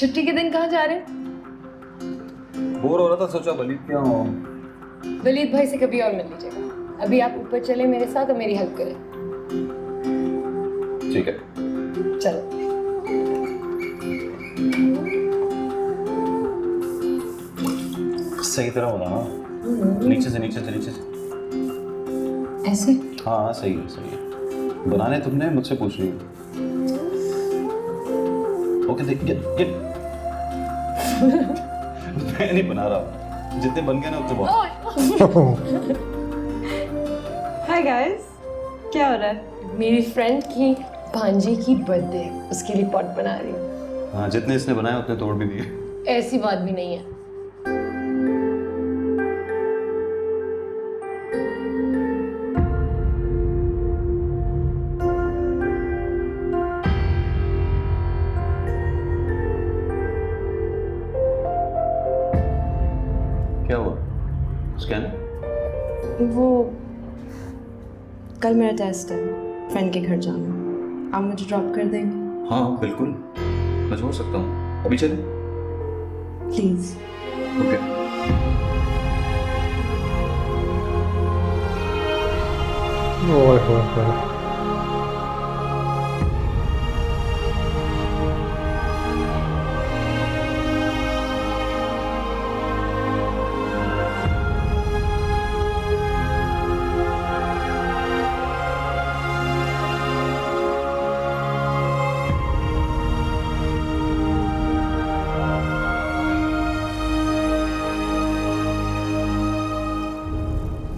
छुट्टी के दिन कहाँ जा रहे हैं? बोर हो रहा था, सोचा वलीद क्या हो। वलीद भाई से कभी और मिल लीजिएगा। अभी आप ऊपर चले मेरे साथ और मेरी हेल्प करें। ठीक है चलो। सही तरह होना ना, नीचे से नीचे से नीचे से। ऐसे? हाँ सही है सही है। बनाने तुमने, मुझसे पूछ रही हो। ओके देख गेट मैं नहीं बना रहा, जितने बन गए ना उतने बहुत। हाय गाइस, क्या हो रहा है? मेरी फ्रेंड की भांजी की बर्थडे है, उसके लिए पॉट बना रही हूँ। हाँ जितने इसने बनाए उतने तोड़ भी दिए। ऐसी बात भी नहीं है। क्या हुआ? स्कैन? वो कल मेरा टेस्ट है, फ्रेंड के घर जाना। आप मुझे ड्रॉप कर देंगे? हाँ बिल्कुल, मैं छोड़ सकता हूँ। अभी चले? प्लीज़। ओके। ओए होए होए।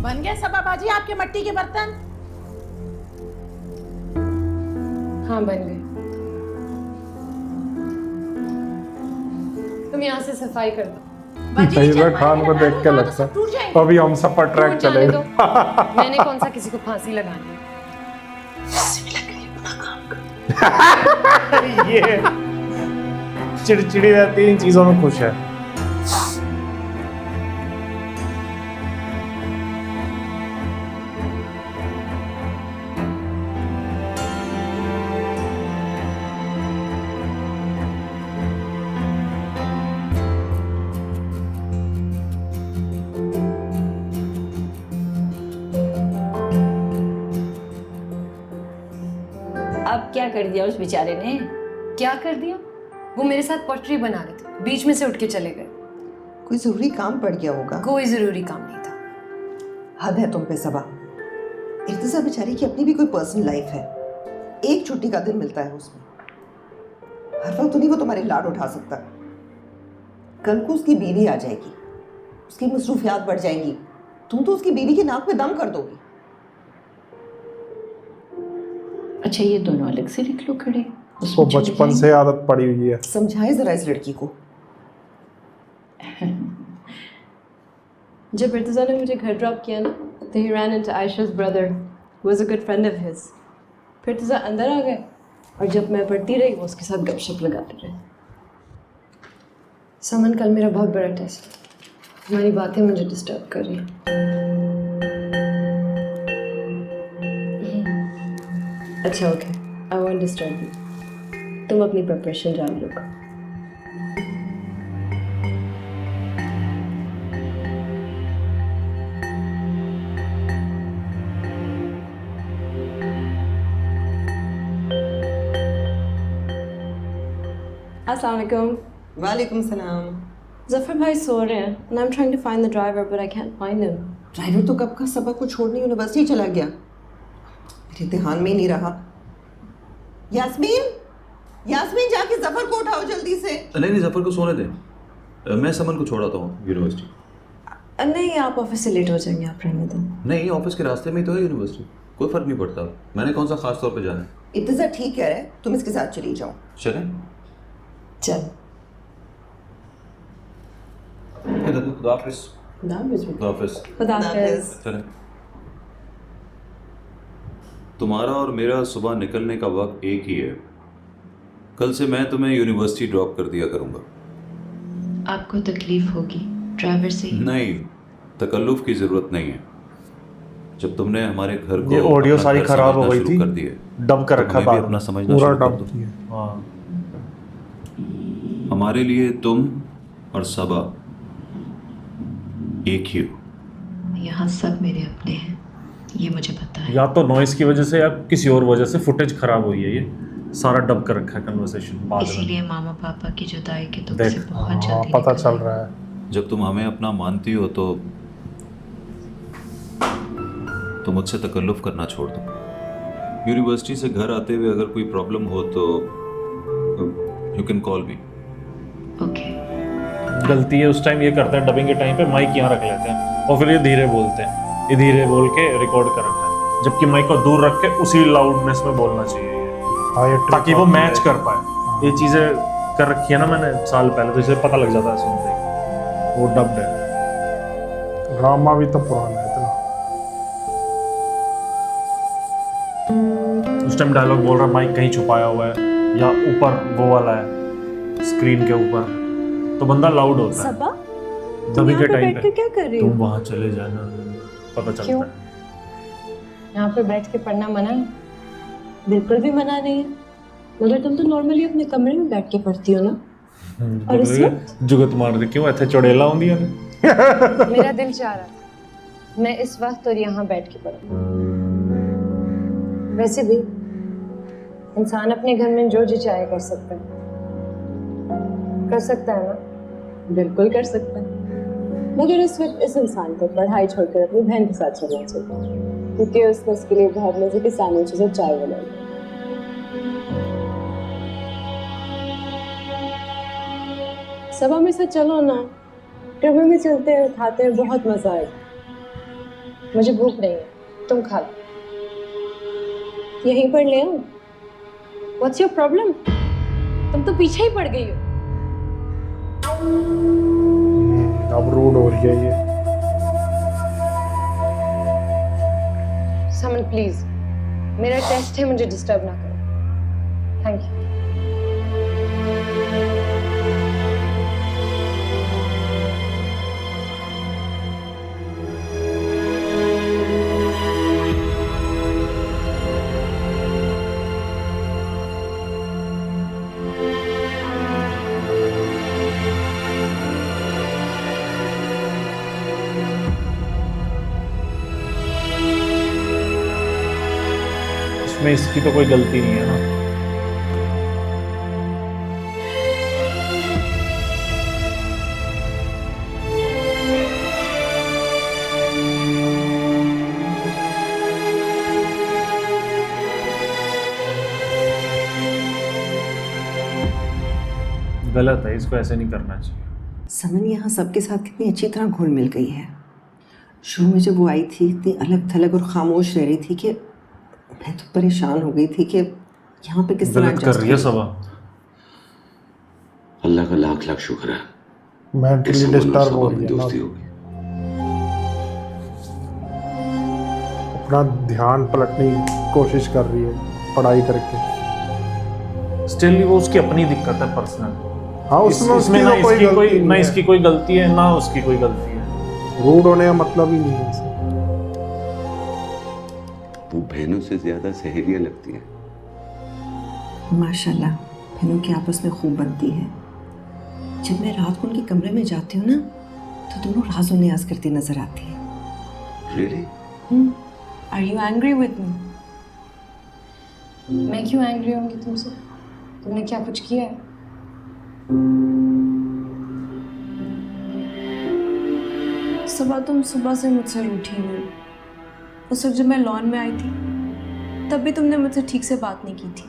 बन गए सबा बाजी आपके मट्टी के बर्तन? हाँ बन गए। तुम यहाँ से सफाई कर दो। बाजी फैज़ा चल, खान को लगा देख के दूंगा तो लगता सब टूट जाएंगे। है अभी हम सब पर ट्रैक टूट जाने चलेगा। दो। मैंने कौन सा किसी को फांसी लगानी है। ये चिड़चिड़ी रहती है, इन चीजों में खुश है। अब क्या कर दिया उस बेचारे ने? क्या कर दिया? वो मेरे साथ पॉटरी बना रहे थे, बीच में से उठ के चले गए। कोई जरूरी काम पड़ गया होगा। कोई जरूरी काम नहीं था। हद है तुम पे सबा। इर्तिजा बेचारी की अपनी भी कोई पर्सनल लाइफ है, एक छुट्टी का दिन मिलता है उसमें। हर वक्त नहीं वो तुम्हारे लाड उठा सकता। कल को उसकी बीवी आ जाएगी, उसकी मसरूफियात बढ़ जाएंगी, तुम तो उसकी बीवी की नाक पे दम कर दोगी। अच्छा ये दोनों अलग से निकलो खड़े। उसको बचपन से आदत पड़ी हुई है। समझाए जरा इस लड़की को। जब इर्तिजा ने मुझे घर ड्रॉप किया ना, तो he ran into Aisha's brother, who was a good friend of his. फिर इर्तिजा अंदर आ गए और जब मैं पढ़ती रही वो उसके साथ गपशप लगाते रहे। समन, कल मेरा बहुत बड़ा टेस्ट है। तुम्हारी बातें मुझे डिस्टर्ब कर रही हैं। अच्छा okay, I won't disturb you. तुम अपनी प्रिपरेशन जारी रखो। अस्सलाम वालेकुम। वालेकुम सलाम। जफर भाई सो रहे हैं and I'm trying to find the driver but I can't find him. Driver तो कब का सबक को छोड़ने यूनिवर्सिटी चला गया, मेरे ध्यान में ही नहीं रहा। यास्मीन, यास्मीन जाके जफर को उठाओ जल्दी से। नहीं नहीं, जफर को सोने दे, मैं समन को छोड़ाता हूँ यूनिवर्सिटी। नहीं आप ऑफिस से लेट हो जाएंगे, आप रहने दो। नहीं, ऑफिस के रास्ते में ही तो है यूनिवर्सिटी, कोई फर्क नहीं पड़ता। मैंने कौन सा खास तौर पे जाना है। इर्तिजा ठीक कह रहा है, तुम इसके साथ चली जाओ। चलें? चल। खुदा हाफिज़। खुदा हाफिज़। खुदा हाफिज़। चलें। तुम्हारा और मेरा सुबह निकलने का वक्त एक ही है। कल से मैं तुम्हें यूनिवर्सिटी ड्रॉप कर दिया करूंगा। आपको तकलीफ होगी ड्राइवर से? नहीं, तकल्लुफ की जरूरत नहीं है। जब तुमने हमारे घर को ये ऑडियो अपना सारी घर खराब हो समझना गई शुरू थी, कर दिए, डब कर तो रखा हमें भी बाद अपना में, समझना पूरा शुरू कर डब दो। किया। हाँ हमारे लिए तुम और सबा एक ही हो। यहाँ सब मेरे अपने हैं, ये मुझे पता है। या तो नॉइस की वजह से या किसी और वजह से फुटेज खराब हुई है, ये सारा डब कर रखा है कन्वर्सेशन बाद में। इसीलिए मामा पापा की जुदाई के दुख देख, से बहुत हाँ, जल्दी पता निकल चल आए। रहा है। जब तुम हमें अपना मानती हो तो मुझसे तकल्लुफ़ करना छोड़ दो। यूनिवर्सिटी से घर आते हुए अगर कोई प्रॉब्लम हो तो you can call me. Okay. गलती है उस टाइम ये करते हैं, डबिंग के टाइम पे माइक यहाँ रख लेते हैं और फिर ये धीरे बोलते हैं, ये धीरे बोल के रिकॉर्ड कर रखा है, जबकि माइक को दूर रख के उसी लाउडनेस में बोलना चाहिए ये, ताकि वो मैच कर पाए। ये चीज़ें कर रखी है ना मैंने साल पहले, तो इसे पता लग जाता है सुनते ही। वो डब्ड है। ड्रामा भी तो पुराना है इतना। उस टाइम डायलॉग बोल रहा माइक कहीं छुपाया हुआ है या ऊपर वो वाला है स्क्रीन के ऊपर, तो बंदा लाउड होता है। सबा डबिंग के टाइम पे क्या कर रही तुम हो? वहाँ चले जाना, पता चलता क्यों? है। यहाँ पे बैठ के पढ़ना मना है? बिल्कुल भी मना नहीं है, मगर तुम तो नॉर्मली अपने कमरे में बैठ के पढ़ती हो ना। और इस वक्त? जुगत मार दे क्यों ऐसे चुड़ैला होंगी ने। मेरा दिल चाह रहा था मैं इस वक्त और यहाँ बैठ के पढ़ूं। वैसे भी इंसान अपने घर में जो जी चाहे कर सकता है ना? बिल्कुल कर सकता है, मगर इस वक्त इस इंसान को पढ़ाई छोड़कर अपनी बहन के साथ चलना चाहिए, क्योंकि उसने उसके लिए बहुत मजे के सैंडविच से चाय बनाई। सब हमें साथ चलो ना, कभी भी चलते हैं, खाते हैं, बहुत मजा आएगा। मुझे भूख नहीं है, तुम खा लो। यहीं पर ले आओ। What's your problem? तुम तो पीछे ही पड़ गई हो। अब रूड हो रही है ये। समन प्लीज, मेरा टेस्ट है, मुझे डिस्टर्ब ना करो। Thank you. इसमें इसकी तो कोई गलती नहीं है ना। गलत है, इसको ऐसे नहीं करना चाहिए। समन यहाँ सबके साथ कितनी अच्छी तरह घुल मिल गई है। शुरू में जब वो आई थी इतनी अलग थलग और खामोश रह रही थी कि मैं तो परेशान हो गई थी कि यहाँ पे किस तरह गलत कर रही है सबा। अल्लाह का लाख लाख शुक्र है, मेंटली डिस्टर्ब हो रही है ना, दोस्ती होगी। अपना ध्यान पलटने की कोशिश कर रही है पढ़ाई करके। स्टिल वो उसकी अपनी दिक्कत है पर्सनल। हाँ, उसमें इसमें ना कोई इसकी कोई गलती ना नहीं इसकी कोई गलती है ना उसकी कोई गलती है। रूड होने का मतलब ही नहीं है इसे। वो बहनों से ज्यादा सहेलियां लगती हैं। माशाल्लाह बहनों की आपस में खूब बनती है। जब मैं रात को उनके कमरे में जाती हूँ ना, तो दोनों राज़ों न्याज करती नजर आती है। Really? Are you angry with me? मैं क्यों एंग्री होंगी तुमसे? तुमने क्या कुछ किया है? सुबह तुम सुबह से मुझसे रूठी हुई हो। उस वक्त जब मैं लॉन में आई थी, तब भी तुमने मुझसे ठीक से बात नहीं की थी।